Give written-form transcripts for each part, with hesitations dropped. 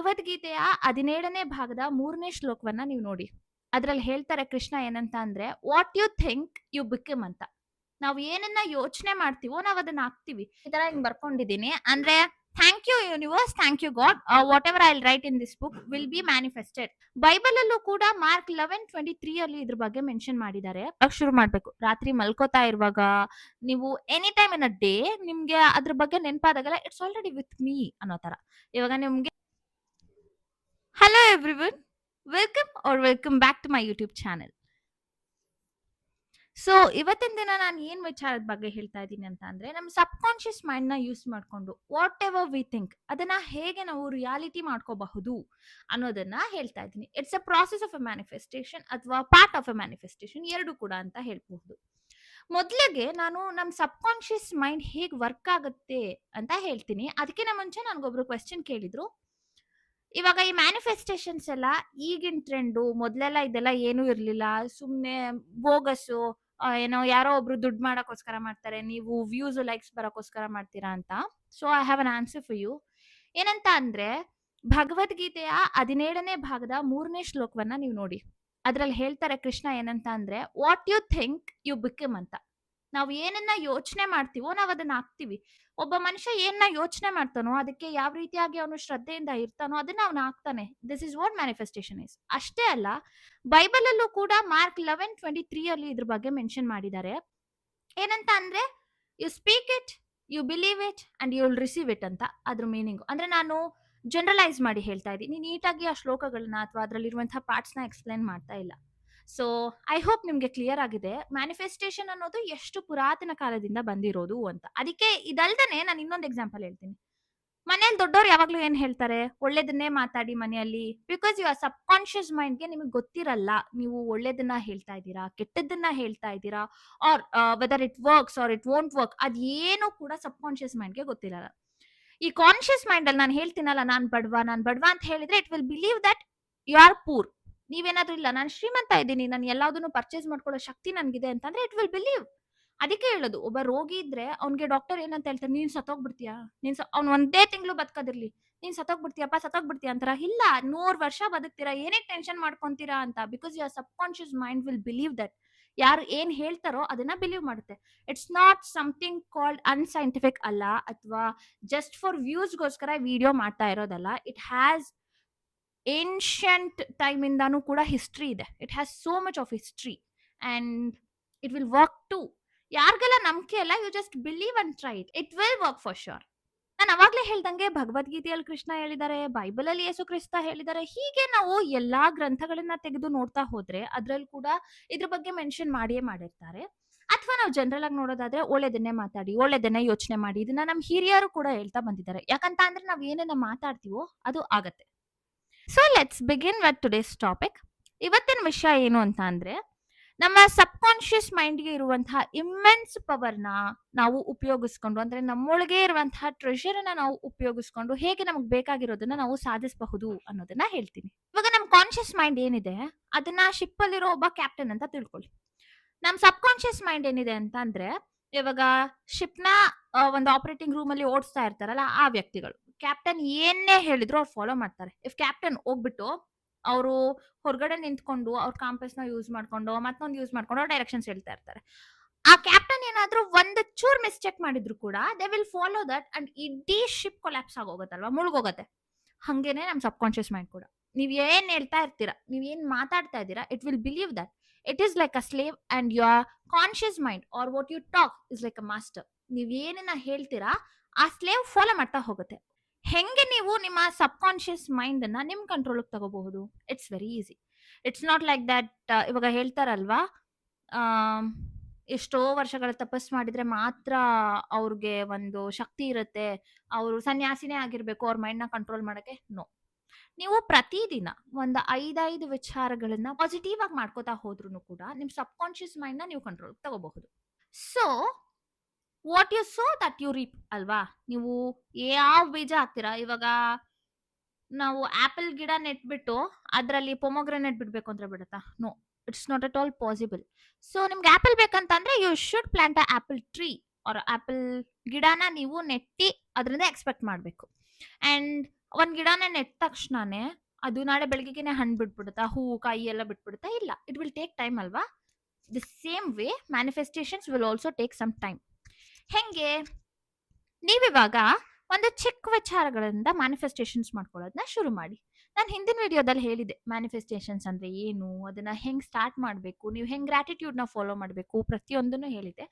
ಭಗವದ್ಗೀತೆಯ 17ನೇ ಭಾಗದ 3ನೇ ಶ್ಲೋಕವನ್ನ ನೀವು ನೋಡಿ. ಅದ್ರಲ್ಲಿ ಹೇಳ್ತಾರೆ ಕೃಷ್ಣ ಏನಂತ ಅಂದ್ರೆ, what you think you become ಅಂತ. ನಾವು ಏನನ್ನ ಯೋಚನೆ ಮಾಡ್ತೀವೋ ನಾವ್ ಅದನ್ನ ಆಗ್ತೀವಿ. ಈ ತರ ಹಿಂಗ್ ಬರ್ಕೊಂಡಿದೀನಿ. ಅಂದ್ರೆ thank you universe, thank you God, whatever I will write in this book will be manifested. Bible ಅಲ್ಲೂ ಕೂಡ ಮಾರ್ಕ್ 11:23 ಅಲ್ಲಿ ಇದ್ರ ಬಗ್ಗೆ ಮೆನ್ಷನ್ ಮಾಡಿದ್ದಾರೆ. ಶುರು ಮಾಡ್ಬೇಕು. ರಾತ್ರಿ ಮಲ್ಕೋತಾ ಇರುವಾಗ ನೀವು any time in a day ನಿಮ್ಗೆ ಅದ್ರ ಬಗ್ಗೆ ನೆನಪಾದಾಗೆಲ್ಲ ಇಟ್ಸ್ ಆಲ್ರೆಡಿ ವಿತ್ ಮೀ ಅನ್ನೋ ತರ. ಇವಾಗ ನಿಮ್ಗೆ hello everyone, welcome back to my YouTube channel. So ಇವತ್ತಿನ ದಿನ ನಾನು ಏನ್ ವಿಚಾರದ ಬಗ್ಗೆ ಹೇಳ್ತಾ ಇದ್ದೀನಿ ಅಂತ ಅಂದ್ರೆ, ನಮ್ಮ ಸಬ್ ಕಾನ್ಶಿಯಸ್ ಮೈಂಡ್ ನ ಯೂಸ್ ಮಾಡ್ಕೊಂಡು ವಾಟ್ ಎವರ್ ವಿ ಥಿಂಕ್ ಅದನ್ನ ಹೇಗೆ ನಾವು ರಿಯಾಲಿಟಿ ಮಾಡ್ಕೋಬಹುದು ಅನ್ನೋದನ್ನ ಹೇಳ್ತಾ ಇದ್ದೀನಿ. It's a process of a manifestation ಅಥವಾ ಪಾರ್ಟ್ ಆಫ್ ಅ ಮ್ಯಾನಿಫೆಸ್ಟೇಷನ್, ಎರಡು ಕೂಡ ಅಂತ ಹೇಳ್ಬಹುದು. ಮೊದಲಿಗೆ ನಾನು ನಮ್ಮ ಸಬ್ ಕಾನ್ಶಿಯಸ್ ಮೈಂಡ್ ಹೇಗೆ ವರ್ಕ್ ಆಗುತ್ತೆ ಅಂತ ಹೇಳ್ತೀನಿ. ಅದಕ್ಕಿಂತ ಮುಂಚೆ ನನ್ಗೊಬ್ರು ಕ್ವೆಶ್ಚನ್ ಕೇಳಿದ್ರು. ಇವಾಗ ಈ ಮ್ಯಾನಿಫೆಸ್ಟೇಷನ್ಸ್ ಎಲ್ಲ ಈಗಿನ ಟ್ರೆಂಡು, ಮೊದ್ಲೆಲ್ಲ ಇದೆಲ್ಲ ಏನೂ ಇರ್ಲಿಲ್ಲ, ಸುಮ್ನೆ ಬೋಗಸ್ಸು, ಏನೋ ಯಾರೋ ಒಬ್ರು ದುಡ್ಡು ಮಾಡಕ್ಕೋಸ್ಕರ ಮಾಡ್ತಾರೆ, ನೀವು ವ್ಯೂಸ್ ಲೈಕ್ಸ್ ಬರಕ್ಕೋಸ್ಕರ ಮಾಡ್ತೀರಾ ಅಂತ. So I have an answer for you. ಏನಂತ ಅಂದ್ರೆ, ಭಗವದ್ಗೀತೆಯ 17ನೇ ಭಾಗದ 3ನೇ ಶ್ಲೋಕವನ್ನ ನೀವು ನೋಡಿ. ಅದ್ರಲ್ಲಿ ಹೇಳ್ತಾರೆ ಕೃಷ್ಣ ಏನಂತ ಅಂದ್ರೆ, what you think you become ಅಂತ. ನಾವು ಏನನ್ನ ಯೋಚನೆ ಮಾಡ್ತೀವೋ ನಾವ್ ಅದನ್ನ ಆಗ್ತೀವಿ. ಒಬ್ಬ ಮನುಷ್ಯ ಏನನ್ನ ಯೋಚನೆ ಮಾಡ್ತಾನೋ, ಅದಕ್ಕೆ ಯಾವ ರೀತಿಯಾಗಿ ಅವನು ಶ್ರದ್ಧೆಯಿಂದ ಇರ್ತಾನೋ ಅದನ್ನ ಅವನು ಆಗ್ತಾನೆ. This is what manifestation is. ಅಷ್ಟೇ ಅಲ್ಲ, ಬೈಬಲ್ ಅಲ್ಲೂ ಕೂಡ ಮಾರ್ಕ್ 11:23 ಅಲ್ಲಿ ಇದ್ರ ಬಗ್ಗೆ ಮೆನ್ಷನ್ ಮಾಡಿದ್ದಾರೆ. ಏನಂತ ಅಂದ್ರೆ, you speak it, you believe it and you will receive it ಅಂತ ಅದ್ರ ಮೀನಿಂಗ್. ಅಂದ್ರೆ ನಾನು ಜನರಲೈಸ್ ಮಾಡಿ ಹೇಳ್ತಾ ಇದ್ದೀನಿ, ನೀಟಾಗಿ ಆ ಶ್ಲೋಕಗಳನ್ನ ಅಥವಾ ಅದರಲ್ಲಿರುವಂತಹ ಪಾರ್ಟ್ಸ್ ನ ಎಕ್ಸ್ಪ್ಲೈನ್ ಮಾಡ್ತಾ ಇಲ್ಲ. ಸೊ ಐ ಹೋಪ್ ನಿಮ್ಗೆ ಕ್ಲಿಯರ್ ಆಗಿದೆ ಮ್ಯಾನಿಫೆಸ್ಟೇಷನ್ ಅನ್ನೋದು ಎಷ್ಟು ಪುರಾತನ ಕಾಲದಿಂದ ಬಂದಿರೋದು ಅಂತ. ಅದಕ್ಕೆ ಇದಲ್ದನೆ ನಾನು ಇನ್ನೊಂದು ಎಕ್ಸಾಂಪಲ್ ಹೇಳ್ತೀನಿ. ಮನೇಲಿ ದೊಡ್ಡವ್ರು ಯಾವಾಗ್ಲೂ ಏನ್ ಹೇಳ್ತಾರೆ, ಒಳ್ಳೇದನ್ನೇ ಮಾತಾಡಿ ಮನೆಯಲ್ಲಿ. ಬಿಕಾಸ್ ಯುವರ್ ಸಬ್ ಕಾನ್ಶಿಯಸ್ ಮೈಂಡ್ಗೆ ನಿಮಗೆ ಗೊತ್ತಿರಲ್ಲ ನೀವು ಒಳ್ಳೇದನ್ನ ಹೇಳ್ತಾ ಇದ್ದೀರಾ, ಕೆಟ್ಟದ್ದನ್ನ ಹೇಳ್ತಾ ಇದ್ದೀರಾ, or whether it works or it won't work, ಅದೇನು ಕೂಡ ಸಬ್ ಕಾನ್ಶಿಯಸ್ ಮೈಂಡ್ಗೆ ಗೊತ್ತಿರಲ್ಲ. ಈ ಕಾನ್ಶಿಯಸ್ ಮೈಂಡ್ ಅಲ್ಲಿ ನಾನು ಹೇಳ್ತೀನಲ್ಲ, ನಾನ್ ಬಡವಾ ಅಂತ ಹೇಳಿದ್ರೆ it will believe that you are poor. ನೀವೇನಾದ್ರೂ ಇಲ್ಲ, ನಾನು ಶ್ರೀಮಂತ ಇದ್ದೀನಿ, ನಾನು ಎಲ್ಲದನ್ನು ಪರ್ಚೇಸ್ ಮಾಡ್ಕೊಳ್ಳೋ ಶಕ್ತಿ ನನ್ಗಿದೆ ಅಂತಂದ್ರೆ ಇಟ್ ವಿಲ್ ಬಿಲೀವ್. ಅದಕ್ಕೆ ಹೇಳೋದು, ಒಬ್ಬ ರೋಗಿ ಇದ್ರೆ ಅವ್ನಿಗೆ ಡಾಕ್ಟರ್ ಏನಂತ ಹೇಳ್ತಾರೆ, ನೀನ್ ಸತ್ತೋಗ್ಬಿಡ್ತೀಯಾ, ಅವ್ನು ಒಂದೇ ತಿಂಗಳು ಬದುಕೋದಿರ್ಲಿ, ನೀನ್ ಸತ್ತೋಗ್ಬಿಡ್ತೀಯಾ ಅಂತಾರ. ಇಲ್ಲ, 100 ವರ್ಷ ಬದುಕ್ತೀರಾ, ಏನಕ್ಕೆ ಟೆನ್ಷನ್ ಮಾಡ್ಕೊಂತೀರಾ ಅಂತ. Because your subconscious mind will believe that. ಯಾರು ಏನ್ ಹೇಳ್ತಾರೋ ಅದನ್ನ ಬಿಲೀವ್ ಮಾಡುತ್ತೆ. It's not something called unscientific ಅಲ್ಲ, ಅಥವಾ ಜಸ್ಟ್ ಫಾರ್ ವ್ಯೂಸ್ಗೋಸ್ಕರ ವಿಡಿಯೋ ಮಾಡ್ತಾ ಇರೋದಲ್ಲ. ಇಟ್ ಹ್ಯಾಸ್ ಏನ್ಷಂಟ್ ಟೈಮ್ ಇಂದಾನು ಕೂಡ ಹಿಸ್ಟ್ರಿ ಇದೆ. It has so much of history and it will work too. ಯಾರಿಗೆಲ್ಲ ನಂಬಿಕೆ ಇಲ್ಲ, you just believe and try it, it will work for sure. ನಾನು ಅವಾಗ್ಲೇ ಹೇಳ್ದಂಗೆ ಭಗವದ್ಗೀತೆಯಲ್ಲಿ ಕೃಷ್ಣ ಹೇಳಿದ್ದಾರೆ, ಬೈಬಲ್ ಅಲ್ಲಿ ಯೇಸು ಕ್ರಿಸ್ತ ಹೇಳಿದ್ದಾರೆ. ಹೀಗೆ ನಾವು ಎಲ್ಲಾ ಗ್ರಂಥಗಳನ್ನ ತೆಗೆದು ನೋಡ್ತಾ ಹೋದ್ರೆ ಅದ್ರಲ್ಲಿ ಕೂಡ ಇದ್ರ ಬಗ್ಗೆ ಮೆನ್ಷನ್ ಮಾಡಿಯೇ ಮಾಡಿರ್ತಾರೆ. ಅಥವಾ ನಾವು ಜನರಲ್ ಆಗಿ ನೋಡೋದಾದ್ರೆ, ಒಳ್ಳೇದನ್ನೇ ಮಾತಾಡಿ, ಒಳ್ಳೇದನ್ನೇ ಯೋಚನೆ ಮಾಡಿ, ಇದನ್ನ ನಮ್ಮ ಹಿರಿಯರು ಕೂಡ ಹೇಳ್ತಾ ಬಂದಿದ್ದಾರೆ. ಯಾಕಂತ ಅಂದ್ರೆ ನಾವ್ ಏನನ್ನ ಮಾತಾಡ್ತೀವೋ ಅದು ಆಗತ್ತೆ. So let's begin with today's topic. ಇವತ್ತಿನ ವಿಷಯ ಏನು ಅಂತ ಅಂದ್ರೆ, ನಮ್ಮ ಸಬ್ ಕಾನ್ಶಿಯಸ್ ಮೈಂಡ್ಗೆ ಇರುವಂತಹ ಇಮ್ಮೆನ್ಸ್ ಪವರ್ನ ನಾವು ಉಪಯೋಗಿಸ್ಕೊಂಡು, ಅಂದ್ರೆ ನಮ್ಮೊಳಗೆ ಇರುವಂತಹ ಟ್ರೆಷರ್ ನ ನಾವು ಉಪಯೋಗಿಸ್ಕೊಂಡು ಹೇಗೆ ನಮಗೆ ಬೇಕಾಗಿರೋದನ್ನ ನಾವು ಸಾಧಿಸಬಹುದು ಅನ್ನೋದನ್ನ ಹೇಳ್ತೀನಿ. ಇವಾಗ ನಮ್ಮ ಕಾನ್ಶಿಯಸ್ ಮೈಂಡ್ ಏನಿದೆ ಅದನ್ನ ಶಿಪ್ ಅಲ್ಲಿರೋ ಒಬ್ಬ ಕ್ಯಾಪ್ಟನ್ ಅಂತ ತಿಳ್ಕೊಳ್ಳಿ. ನಮ್ಮ ಸಬ್ ಕಾನ್ಶಿಯಸ್ ಮೈಂಡ್ ಏನಿದೆ ಅಂತ ಅಂದ್ರೆ, ಇವಾಗ ಶಿಪ್ ನ ಒಂದು ಆಪರೇಟಿಂಗ್ ರೂಮ್ ಅಲ್ಲಿ ಓಡಿಸ್ತಾ ಇರ್ತಾರಲ್ಲ ಆ ವ್ಯಕ್ತಿಗಳು. ಕ್ಯಾಪ್ಟನ್ ಏನೇ ಹೇಳಿದ್ರು ಅವ್ರು ಫಾಲೋ ಮಾಡ್ತಾರೆ. ಇಫ್ ಕ್ಯಾಪ್ಟನ್ ಹೋಗ್ಬಿಟ್ಟು ಅವರು ಹೊರಗಡೆ ನಿಂತ್ಕೊಂಡು ಅವ್ರ ಕಾಂಪಸ್ ನ ಯೂಸ್ ಮಾಡ್ಕೊಂಡು ಮತ್ತೊಂದು ಯೂಸ್ ಮಾಡ್ಕೊಂಡು ಡೈರೆಕ್ಷನ್ಸ್ ಹೇಳ್ತಾ ಇರ್ತಾರೆ, ಆ ಕ್ಯಾಪ್ಟನ್ ಏನಾದ್ರೂ ಒಂದು ಚೂರ್ ಮಿಸ್ಟೇಕ್ ಮಾಡಿದ್ರು ಕೂಡ they will follow that and ಇಡೀ ಶಿಪ್ ಕೊಲ್ಯಾಪ್ಸ್ ಆಗೋಗತ್ತಲ್ವಾ, ಮುಳುಗೋಗತ್ತೆ. ಹಂಗೇನೆ ನಮ್ ಸಬ್ ಕಾನ್ಶಿಯಸ್ ಮೈಂಡ್ ಕೂಡ. ನೀವ್ ಏನ್ ಹೇಳ್ತಾ ಇರ್ತೀರಾ, ನೀವ್ ಏನ್ ಮಾತಾಡ್ತಾ ಇದ್ದೀರಾ, it will believe that. It is like a slave and your conscious mind or what you talk is like a master. ನೀವ್ ಏನನ್ನ ಹೇಳ್ತೀರಾ ಆ ಸ್ಲೇವ್ ಫಾಲೋ ಮಾಡ್ತಾ ಹೋಗುತ್ತೆ. ಹೆಂಗೆ ನೀವು ನಿಮ್ಮ ಸಬ್ ಕಾನ್ಶಿಯಸ್ ಮೈಂಡ್ ಅನ್ನ ನಿಮ್ ಕಂಟ್ರೋಲ್ ತಗೋಬಹುದು? It's very easy. It's not like that. ಇವಾಗ ಹೇಳ್ತಾರಲ್ವಾ, ಎಷ್ಟೋ ವರ್ಷಗಳ ತಪಸ್ ಮಾಡಿದ್ರೆ ಮಾತ್ರ ಅವ್ರಿಗೆ ಒಂದು ಶಕ್ತಿ ಇರುತ್ತೆ, ಅವರು ಸನ್ಯಾಸಿನೇ ಆಗಿರ್ಬೇಕು ಅವ್ರ ಮೈಂಡ್ ನ ಕಂಟ್ರೋಲ್ ಮಾಡಕ್ಕೆ. ನೋ, ನೀವು ಪ್ರತಿದಿನ ಒಂದು 5 ವಿಚಾರಗಳನ್ನ ಪಾಸಿಟಿವ್ ಆಗಿ ಮಾಡ್ಕೋತಾ ಹೋದ್ರು ಕೂಡ ನಿಮ್ ಸಬ್ ಕಾನ್ಶಿಯಸ್ ಮೈಂಡ್ ನ ನೀವು ಕಂಟ್ರೋಲ್ ತಗೋಬಹುದು. So what you sow that you reap ಅಲ್ವಾ. ನೀವು ಯಾವ ಬೀಜ ಹಾಕ್ತೀರಾ, ಇವಾಗ ನಾವು ಆಪಲ್ ಗಿಡ ನೆಟ್ಬಿಟ್ಟು ಅದರಲ್ಲಿ ಪೊಮೊಗ್ರೆನೇಟ್ ಬಿಡ್ಬೇಕು ಅಂದ್ರೆ ಬಿಡುತ್ತಾ? No, it's not at all possible. So ನಿಮ್ಗೆ ಆಪಲ್ ಬೇಕಂತಂದ್ರೆ you should plant a apple tree or apple ಗಿಡನ ನೀವು ನೆಟ್ಟಿ ಅದರಿಂದ ಎಕ್ಸ್ಪೆಕ್ಟ್ ಮಾಡಬೇಕು. ಅಂಡ್ ಒಂದ್ ಗಿಡನ ನೆಟ್ಟ ತಕ್ಷಣನೇ ಅದು ನಾಳೆ ಬೆಳಗ್ಗೆನೆ ಹಣ್ಣು ಬಿಟ್ಬಿಡುತ್ತಾ, ಹೂವು ಕಾಯಿ ಎಲ್ಲ ಬಿಟ್ಬಿಡುತ್ತಾ? ಇಲ್ಲ, ಇಟ್ ವಿಲ್ ಟೇಕ್ ಟೈಮ್ ಅಲ್ವಾ? The same way manifestations will also take some time. ಹೆಂಗೆ? ನೀವಿವಾಗ ಒಂದು ಚಿಕ್ಕ ವಿಚಾರಗಳಿಂದ ಮ್ಯಾನಿಫೆಸ್ಟೇಷನ್ಸ್ ಮಾಡ್ಕೊಳ್ಳೋದನ್ನ ಶುರು ಮಾಡಿ. ನಾನು ಹಿಂದಿನ ವಿಡಿಯೋದಲ್ಲಿ ಹೇಳಿದೆ ಮ್ಯಾನಿಫೆಸ್ಟೇಷನ್ಸ್ ಅಂದ್ರೆ ಏನು, ಅದನ್ನ ಹೆಂಗ್ ಸ್ಟಾರ್ಟ್ ಮಾಡಬೇಕು, ನೀವು ಹೆಂಗ್ ಗ್ರಾಟಿಟ್ಯೂಡ್ ನ ಫಾಲೋ ಮಾಡಬೇಕು, ಪ್ರತಿಯೊಂದನ್ನು ಹೇಳಿದೆ.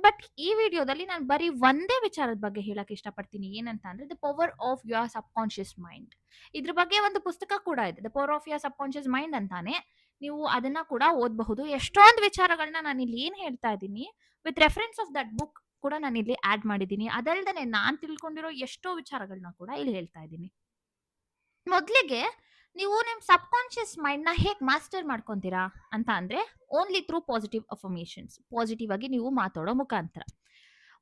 ಬಟ್ ಈ ವಿಡಿಯೋದಲ್ಲಿ ನಾನು ಬರೀ ಒಂದೇ ವಿಚಾರದ ಬಗ್ಗೆ ಹೇಳಕ್ ಇಷ್ಟಪಡ್ತೀನಿ. ಏನಂತ ಅಂದ್ರೆ the power of your subconscious mind. ಇದ್ರ ಬಗ್ಗೆ ಒಂದು ಪುಸ್ತಕ ಕೂಡ ಇದೆ, the power of your subconscious mind ಅಂತಾನೆ. ನೀವು ಅದನ್ನ ಕೂಡ ಓದಬಹುದು. ಎಷ್ಟೊಂದು ವಿಚಾರಗಳನ್ನ ನಾನು ಇಲ್ಲಿ ಏನ್ ಹೇಳ್ತಾ ಇದ್ದೀನಿ with reference of that book ಕೂಡ ನಾನು ಇಲ್ಲಿ ಆಡ್ ಮಾಡಿದ್ದೀನಿ. ಅದಲ್ದೇ ನಾನ್ ತಿಳ್ಕೊಂಡಿರೋ ಎಷ್ಟೋ ವಿಚಾರಗಳನ್ನ ಕೂಡ ಇಲ್ಲಿ ಹೇಳ್ತಾ ಇದ್ದೀನಿ. ಮೊದ್ಲಿಗೆ ನೀವು ನಿಮ್ ಸಬ್ ಕಾನ್ಶಿಯಸ್ ಮೈಂಡ್ ನ ಹೇಗ್ ಮಾಸ್ಟರ್ ಮಾಡ್ಕೊಂತೀರಾ ಅಂತ ಅಂದ್ರೆ only through positive affirmations. Positive ಆಗಿ ನೀವು ಮಾತಾಡೋ ಮುಖಾಂತರ.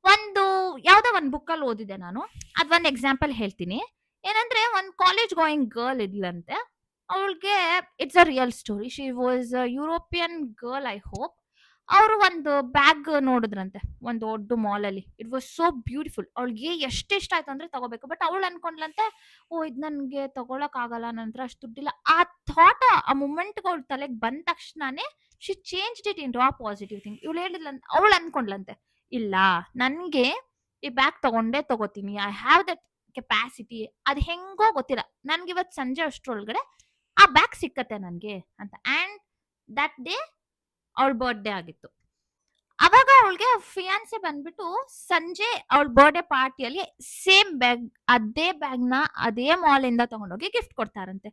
ಒಂದು ಯಾವ್ದೋ ಒಂದು ಬುಕ್ ಅಲ್ಲಿ ಓದಿದೆ ನಾನು, ಅದೊಂದು ಎಕ್ಸಾಂಪಲ್ ಹೇಳ್ತೀನಿ. ಏನಂದ್ರೆ ಒಂದ್ ಕಾಲೇಜ್ ಗೋಯಿಂಗ್ ಗರ್ಲ್ ಇದ್ಲಂತೆ. ಅವಳಿಗೆ it's a real story. She was European girl, I hope. ಅವರು ಒಂದು ಬ್ಯಾಗ್ ನೋಡಿದ್ರಂತೆ ಒಂದು ದೊಡ್ಡ ಮಾಲ್ ಅಲ್ಲಿ. It was so beautiful. ಅವಳಿಗೆ ಎಷ್ಟು ಇಷ್ಟ ಆಯ್ತು ಅಂದ್ರೆ ತಗೋಬೇಕು. ಬಟ್ ಅವಳು ಅನ್ಕೊಂಡ್ಲಂತೆ, ಓ ಇದ್ ನನ್ಗೆ ತಗೊಳಕ್ ಆಗಲ್ಲ, ನಂತರ ಅಷ್ಟು ದುಡ್ಡಿಲ್ಲ. ಆ ಥಾಟ್ ಆ ಮೂಮೆಂಟ್ ಅವಳ ತಲೆಗೆ ಬಂದ ತಕ್ಷಣನೇ ಶಿ ಚೇಂಜ್ ಇಟ್ ಇಂಟು ಆ ಪಾಸಿಟಿವ್ ಥಿಂಗ್. ಇವಳು ಹೇಳಿದ್ಲಂತ, ಅವಳು ಅನ್ಕೊಂಡ್ಲಂತೆ, ಇಲ್ಲ ನನ್ಗೆ ಈ ಬ್ಯಾಗ್ ತಗೊಂಡೇ ತಗೋತೀನಿ, ಐ ಹ್ಯಾವ್ ದಟ್ ಕೆಪಾಸಿಟಿ. ಅದ್ ಹೆಂಗೋ ಗೊತ್ತಿಲ್ಲ, ನನ್ಗೆ ಇವತ್ ಸಂಜೆ ಅಷ್ಟ್ರೊಳಗಡೆ ಆ ಬ್ಯಾಗ್ ಸಿಕ್ಕತ್ತೆ ನನ್ಗೆ ಅಂತ. ಅಂಡ್ ದಟ್ ಡೇ ಅವಳ ಬರ್ಡೇ ಆಗಿತ್ತು. ಅವಾಗ ಅವಳಿಗೆ ಫಿಯಾನ್ಸೆ ಬಂದ್ಬಿಟ್ಟು ಸಂಜೆ ಅವಳ ಬರ್ಡೇ ಪಾರ್ಟಿಯಲ್ಲಿ ಸೇಮ್ ಬ್ಯಾಗ್, ಅದೇ ಬ್ಯಾಗ್ ನ ಅದೇ ಮಾಲ್ ಇಂದ ತಗೊಂಡೋಗಿ ಗಿಫ್ಟ್ ಕೊಡ್ತಾರಂತೆ.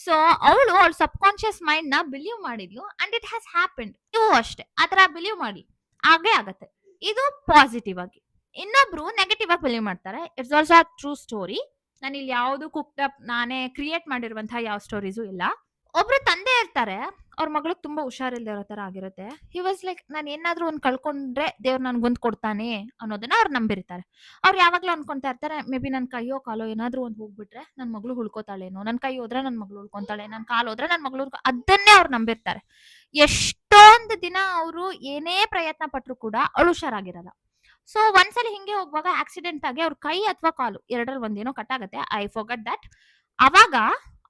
ಸೊ ಅವಳು ಅವಳ ಸಬ್ ಕಾನ್ಶಿಯಸ್ ಮೈಂಡ್ ನ ಬಿಲೀವ್ ಮಾಡಿದ್ಲು ಅಂಡ್ ಇಟ್ ಹ್ಯಾಸ್ ಹ್ಯಾಪೆಂಡ್. ನೀವು ಅಷ್ಟೇ ಆತರ ಬಿಲೀವ್ ಮಾಡಿ, ಹಾಗೆ ಆಗತ್ತೆ. ಇದು ಪಾಸಿಟಿವ್ ಆಗಿ. ಇನ್ನೊಬ್ರು ನೆಗೆಟಿವ್ ಆಗಿ ಬಿಲೀವ್ ಮಾಡ್ತಾರೆ. It's also a true story. ನಾನು ಇಲ್ಲಿ ಯಾವ್ದು ಕುಕ್ಡ್ ಅಪ್ ನಾನೇ ಕ್ರಿಯೇಟ್ ಮಾಡಿರುವಂತಹ ಯಾವ ಸ್ಟೋರೀಸು ಇಲ್ಲ. ಒಬ್ರು ತಂದೆ ಇರ್ತಾರೆ, ಅವ್ರ ಮಗಳಿಗೆ ತುಂಬಾ ಹುಷಾರಿಲ್ದೇ ಇರೋ ತರ ಆಗಿರುತ್ತೆ. ಹಿ ವಾಸ್ ಲೈಕ್, ನಾನು ಏನಾದ್ರೂ ಒಂದ್ ಕಳ್ಕೊಂಡ್ರೆ ದೇವ್ರು ನನ್ಗೊಂದ್ ಕೊಡ್ತಾನೆ ಅನ್ನೋದನ್ನ ಅವ್ರು ನಂಬಿರ್ತಾರೆ. ಅವ್ರು ಯಾವಾಗ್ಲೂ ಅನ್ಕೊಂತಾ ಇರ್ತಾರೆ, ಮೇ ಬಿ ನನ್ ಕೈಯೋ ಕಾಲೋ ಏನಾದ್ರೂ ಒಂದ್ ಹೋಗ್ಬಿಟ್ರೆ ನನ್ ಮಗಳು ಉಳ್ಕೋತಾಳೇನೋ, ನನ್ ಕೈ ಹೋದ್ರೆ ನನ್ ಮಗಳು ಉಳ್ಕೊಂತಾಳೆ, ನನ್ ಕಾಲ್ ಹೋದ್ರೆ ನನ್ ಮಗಳು ಅದನ್ನೇ ಅವ್ರು ನಂಬಿರ್ತಾರೆ. ಎಷ್ಟೊಂದು ದಿನ ಅವರು ಏನೇ ಪ್ರಯತ್ನ ಪಟ್ರು ಕೂಡ ಅವಳು ಹುಷಾರಾಗಿರಲ್ಲ. ಸೊ ಒಂದ್ಸಲಿ ಹಿಂಗೆ ಹೋಗುವಾಗ ಆಕ್ಸಿಡೆಂಟ್ ಆಗಿ ಅವ್ರ ಕೈ ಅಥವಾ ಕಾಲು ಎರಡರಲ್ಲಿ ಒಂದೇನೋ ಕಟ್ ಆಗತ್ತೆ. I forgot that. ಅವಾಗ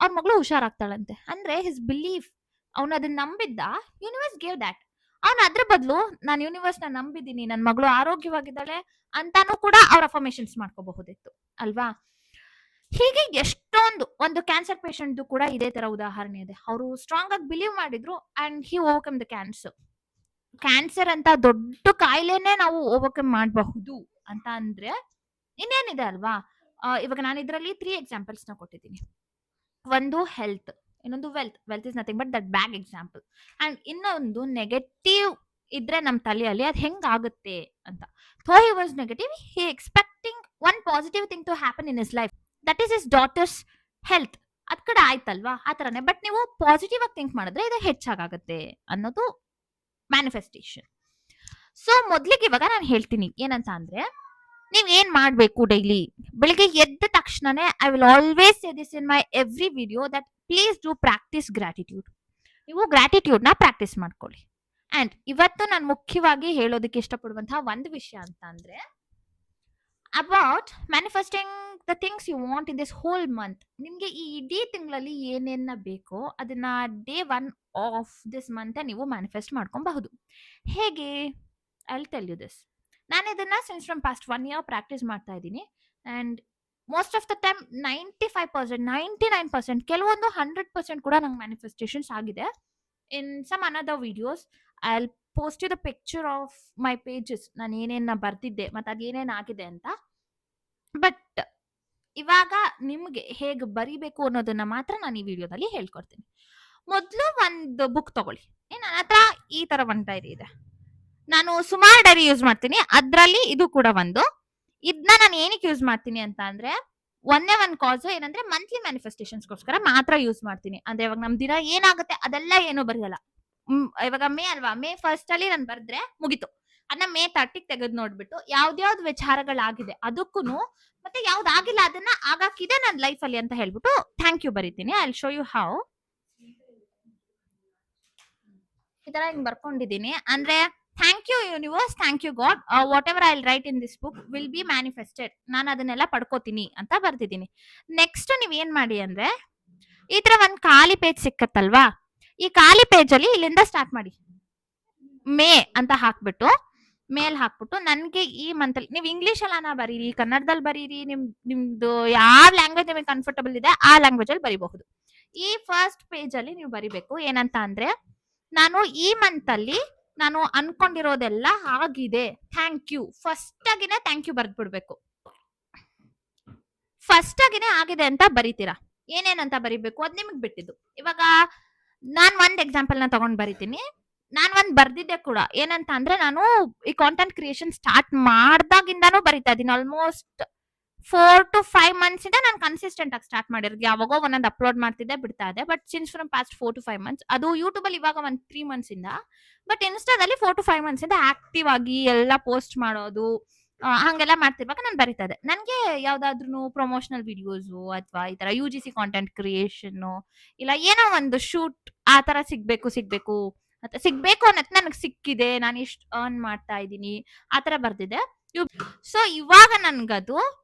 ಅವ್ರ ಮಗಳು ಹುಷಾರಾಗ್ತಾಳಂತೆ. ಅಂದ್ರೆ ಹಿಸ್ ಬಿಲೀಫ್, ಅವನು ಅದನ್ನ ನಂಬಿದ್ದ, ಯೂನಿವರ್ಸ್ ಗೇವ್ ದ್ಯಾಟ್. ಅವನು ಅದ್ರ ಬದಲು ನಾನು ಯೂನಿವರ್ಸ್ ನ ನಂಬಿದ್ದೀನಿ, ನನ್ನ ಮಗಳು ಆರೋಗ್ಯವಾಗಿದ್ದಾಳೆ ಅಂತಾನು ಕೂಡ ಅವ್ರ ಅಫರ್ಮೇಶನ್ಸ್ ಮಾಡ್ಕೋಬಹುದಿತ್ತು ಅಲ್ವಾ? ಹೀಗೆ ಎಷ್ಟೊಂದು, ಒಂದು ಕ್ಯಾನ್ಸರ್ ಪೇಷಂಟ್ ಕೂಡ ಇದೇ ತರ ಉದಾಹರಣೆ ಇದೆ. ಅವರು ಸ್ಟ್ರಾಂಗ್ ಆಗಿ ಬಿಲೀವ್ ಮಾಡಿದ್ರು and he overcome the cancer. Cancer ಅಂತ ದೊಡ್ಡ ಕಾಯಿಲೆನೆ ನಾವು ಓವರ್ಕಮ್ ಮಾಡಬಹುದು ಅಂತ ಅಂದ್ರೆ ಇನ್ನೇನಿದೆ ಅಲ್ವಾ? ಇವಾಗ ನಾನು ಇದರಲ್ಲಿ 3 ಎಕ್ಸಾಂಪಲ್ಸ್ ನ ಕೊಟ್ಟಿದ್ದೀನಿ. ಒಂದು ಹೆಲ್ತ್, ಇನ್ನೊಂದು wealth. Wealth is nothing but that bag example. And ಇನ್ನೊಂದು ನೆಗೆಟಿವ್ ಇದ್ರೆ ನಮ್ ತಲೆಯಲ್ಲಿ ಅದ್ ಹೆಂಗಾಗುತ್ತೆ ಅಂತ. Though he was negative, he expecting one positive thing to happen in his life, that is his daughter's health. ಅದ್ ಕಡೆ ಆಯ್ತಲ್ವಾ? ಆ ತರನೇ. ಬಟ್ ನೀವು ಪಾಸಿಟಿವ್ ಆಗಿ ಥಿಂಕ್ ಮಾಡಿದ್ರೆ ಇದು ಹೆಚ್ಚಾಗತ್ತೆ ಅನ್ನೋದು ಮ್ಯಾನಿಫೆಸ್ಟೇಷನ್. ಸೊ ಮೊದ್ಲಿಗೆ ಇವಾಗ ನಾನು ಹೇಳ್ತೀನಿ ಏನಂತ ಅಂದ್ರೆ, ನೀವ್ ಏನ್ ಮಾಡ್ಬೇಕು ಡೈಲಿ ಬೆಳಿಗ್ಗೆ ಎದ್ದ ತಕ್ಷಣನೇ, I will always say this in my every video, that please do practice gratitude. ನೀವು ಗ್ರಾಟಿಟ್ಯೂಡ್ ನ ಪ್ರಾಕ್ಟೀಸ್ ಮಾಡ್ಕೊಳ್ಳಿ. ಅಂಡ್ ಇವತ್ತು ನಾನು ಮುಖ್ಯವಾಗಿ ಹೇಳೋದಕ್ಕೆ ಇಷ್ಟಪಡುವಂತಹ ಒಂದು ವಿಷಯ ಅಂತ ಅಂದ್ರೆ about manifesting the things you want in this whole month. ನಿಮ್ಗೆ ಈ ಇಡೀ ತಿಂಗಳಲ್ಲಿ ಏನೇನ ಬೇಕೋ ಅದನ್ನ ಡೇ 1 ಆಫ್ ದಿಸ್ ಮಂತ್ ನೀವು ಮ್ಯಾನಿಫೆಸ್ಟ್ ಮಾಡ್ಕೊಬಹುದು. ಹೇಗೆ? I will tell you this. ನಾನು ಇದನ್ನ since from past 1 year practice ಮಾಡ್ತಾ ಇದ್ದೀನಿ. And most of the time 95%, 99%, ಕೆಲವೊಂದು 100% ಕೂಡ ನಂಗೆ ಮ್ಯಾನಿಫೆಸ್ಟೇಷನ್ಸ್ ಆಗಿದೆ. In some another videos I will post you the picture of my pages, ನಾನು ಏನೇನ ಬರ್ತಿದ್ದೆ ಮತ್ತೆ ಅದೇನೇನ್ ಆಗಿದೆ ಅಂತ. ಬಟ್ ಇವಾಗ ನಿಮ್ಗೆ ಹೇಗೆ ಬರಿಬೇಕು ಅನ್ನೋದನ್ನ ಮಾತ್ರ ನಾನು ಈ ವಿಡಿಯೋದಲ್ಲಿ ಹೇಳ್ಕೊಡ್ತೀನಿ. ಮೊದಲು ಒಂದು ಬುಕ್ ತಗೊಳ್ಳಿ. ನನ್ನ ಹತ್ರ ಈ ತರ ಒಂದು ಡೈರಿ ಇದೆ. ನಾನು ಸುಮಾರು ಡೈರಿ ಯೂಸ್ ಮಾಡ್ತೀನಿ, ಅದ್ರಲ್ಲಿ ಇದು ಕೂಡ ಒಂದು. ಇದನ್ನ ನಾನು ಏನಕ್ಕೆ ಯೂಸ್ ಮಾಡ್ತೀನಿ ಅಂತ ಅಂದ್ರೆ ಒಂದೇ ಒಂದು ಕಾಸು ಏನಂದ್ರೆ ಮಂತ್ಲಿ ಮ್ಯಾನಿಫೆಸ್ಟೇಷನ್ಸ್ಗೋಸ್ಕರ ಮಾತ್ರ ಯೂಸ್ ಮಾಡ್ತೀನಿ. ಅಂದ್ರೆ ಇವಾಗ ನಮ್ ದಿನ ಏನಾಗುತ್ತೆ ಅದೆಲ್ಲ ಏನು ಬರೆಯಲ್ಲ. ಇವಾಗ ಮೇ ಅಲ್ವಾ, ಮೇ 1st ಅಲ್ಲಿ ನಾನು ಬರ್ದ್ರೆ ಮುಗಿತು. ಅದನ್ನ ಮೇ 30ಗೆ ತೆಗೆದು ನೋಡ್ಬಿಟ್ಟು ಯಾವ್ದ್ಯಾವ್ದು ವಿಚಾರಗಳಾಗಿದೆ ಅದಕ್ಕೂನು, ಮತ್ತೆ ಯಾವ್ದಾಗಿಲ್ಲ ಅದನ್ನ ಆಗಾಕಿದೆ ನನ್ನ ಲೈಫ್ ಅಲ್ಲಿ ಅಂತ ಹೇಳ್ಬಿಟ್ಟು ಥ್ಯಾಂಕ್ ಯು ಬರೀತೀನಿ. I will show you how. ಈ ತರ ಹಿಂಗ್ ಬರ್ಕೊಂಡಿದೀನಿ. ಅಂದ್ರೆ thank you universe, thank you God, whatever I write in this book will be manifested. ನಾನು ಅದನ್ನೆಲ್ಲ ಪಡ್ಕೋತೀನಿ ಅಂತ ಬರ್ತಿದ್ದೀನಿ. ನೆಕ್ಸ್ಟ್ ನೀವ್ ಏನ್ ಮಾಡಿ ಅಂದ್ರೆ, ಈ ತರ ಒಂದ್ ಖಾಲಿ ಪೇಜ್ ಸಿಕ್ಕತ್ತಲ್ವಾ, ಈ ಖಾಲಿ ಪೇಜ್ ಅಲ್ಲಿ ಇಲ್ಲಿಂದ ಸ್ಟಾರ್ಟ್ ಮಾಡಿ. ಮೇ ಅಂತ ಹಾಕ್ಬಿಟ್ಟು, ಮೇಲ್ ಹಾಕ್ಬಿಟ್ಟು, ನನ್ಗೆ ಈ ಮಂತ್ ಅಲ್ಲಿ ನೀವು ಇಂಗ್ಲಿಷ್ ಅಲ್ಲ ಬರೀರಿ, ಕನ್ನಡದಲ್ಲಿ ಬರೀರಿ, ನಿಮ್ದು ಯಾವ ಲ್ಯಾಂಗ್ವೇಜ್ ನಿಮಗೆ ಕಂಫರ್ಟಬಲ್ ಇದೆ ಆ ಲ್ಯಾಂಗ್ವೇಜ್ ಅಲ್ಲಿ ಬರೀಬಹುದು. ಈ ಫಸ್ಟ್ ಪೇಜ್ ಅಲ್ಲಿ ನೀವು ಬರಿಬೇಕು ಏನಂತ ಅಂದ್ರೆ, ನಾನು ಈ ಮಂತ್ ಅಲ್ಲಿ ನಾನು ಅನ್ಕೊಂಡಿರೋದೆಲ್ಲ ಆಗಿದೆ, ಥ್ಯಾಂಕ್ ಯು. ಫಸ್ಟ್ ಆಗಿನೇ ಥ್ಯಾಂಕ್ ಯು ಬರ್ದ್ಬಿಡ್ಬೇಕು. ಫಸ್ಟ್ ಆಗಿನೇ ಆಗಿದೆ ಅಂತ ಬರೀತೀರಾ. ಏನೇನಂತ ಬರಿಬೇಕು ಅದ್ ನಿಮಗ್ ಬಿಟ್ಟಿದ್ದು. ಇವಾಗ ನಾನ್ ಒಂದ್ ಎಕ್ಸಾಂಪಲ್ ನ ತಗೊಂಡ್ ಬರಿತೀನಿ. ನಾನ್ ಒಂದ್ ಬರ್ದಿದ್ದೆ ಕೂಡ, ಏನಂತ ಅಂದ್ರೆ, ನಾನು ಈ ಕಾಂಟೆಂಟ್ ಕ್ರಿಯೇಷನ್ ಸ್ಟಾರ್ಟ್ ಮಾಡ್ದಾಗಿಂದಾನು ಬರಿತಾ ಇದೀನಿ. ಆಲ್ಮೋಸ್ಟ್ 4 to 5 ಮಂತ್ಸ್ ಇಂದ ನಾನು ಕನ್ಸಿಸ್ಟೆಂಟ್ ಆಗಿ ಸ್ಟಾರ್ಟ್ ಮಾಡಿರೋದು. ಯಾವಾಗೋ ಒಂದೊಂದು ಅಪ್ಲೋಡ್ ಮಾಡ್ತಿದ್ದೆ, ಬಿಡ್ತಾ ಇದೆ. But since from past 4 to 5 months, ಅದು ಯೂಟ್ಯೂಬ್ ಅಲ್ಲಿ ಇವಾಗ ಒಂದ್ 3 ಮಂತ್ಸ್ ಇಂದ, ಬಟ್ ಇನ್ಸ್ಟಾದಲ್ಲಿ 4 to 5 ಮಂತ್ಸ್ ಇಂದ ಆಕ್ಟಿವ್ ಆಗಿ ಎಲ್ಲ ಪೋಸ್ಟ್ ಮಾಡೋದು, ಹಂಗೆಲ್ಲ ಮಾಡ್ತಿರ್ವಾಗ ನಾನು ಬರಿತಾ ಇದೆ. ನನ್ಗೆ ಯಾವ್ದಾದ್ರು ಪ್ರಮೋಷನಲ್ ವಿಡಿಯೋಸ್ ಅಥವಾ ಈ ತರ UGC ಕಾಂಟೆಂಟ್ ಕ್ರಿಯೇಷನ್, ಇಲ್ಲ ಏನೋ ಒಂದು ಶೂಟ್ ಆ ತರ ಸಿಗ್ಬೇಕು ಅಂತ ಸಿಗ್ಬೇಕು ಅನ್ನೋದು ನನಗೆ ಸಿಕ್ಕಿದೆ, ನಾನು ಇಷ್ಟು ಅರ್ನ್ ಮಾಡ್ತಾ ಇದ್ದೀನಿ, ಆತರ ಬರ್ದಿದೆ. ಸೊ ಇವಾಗ ನನ್ಗದು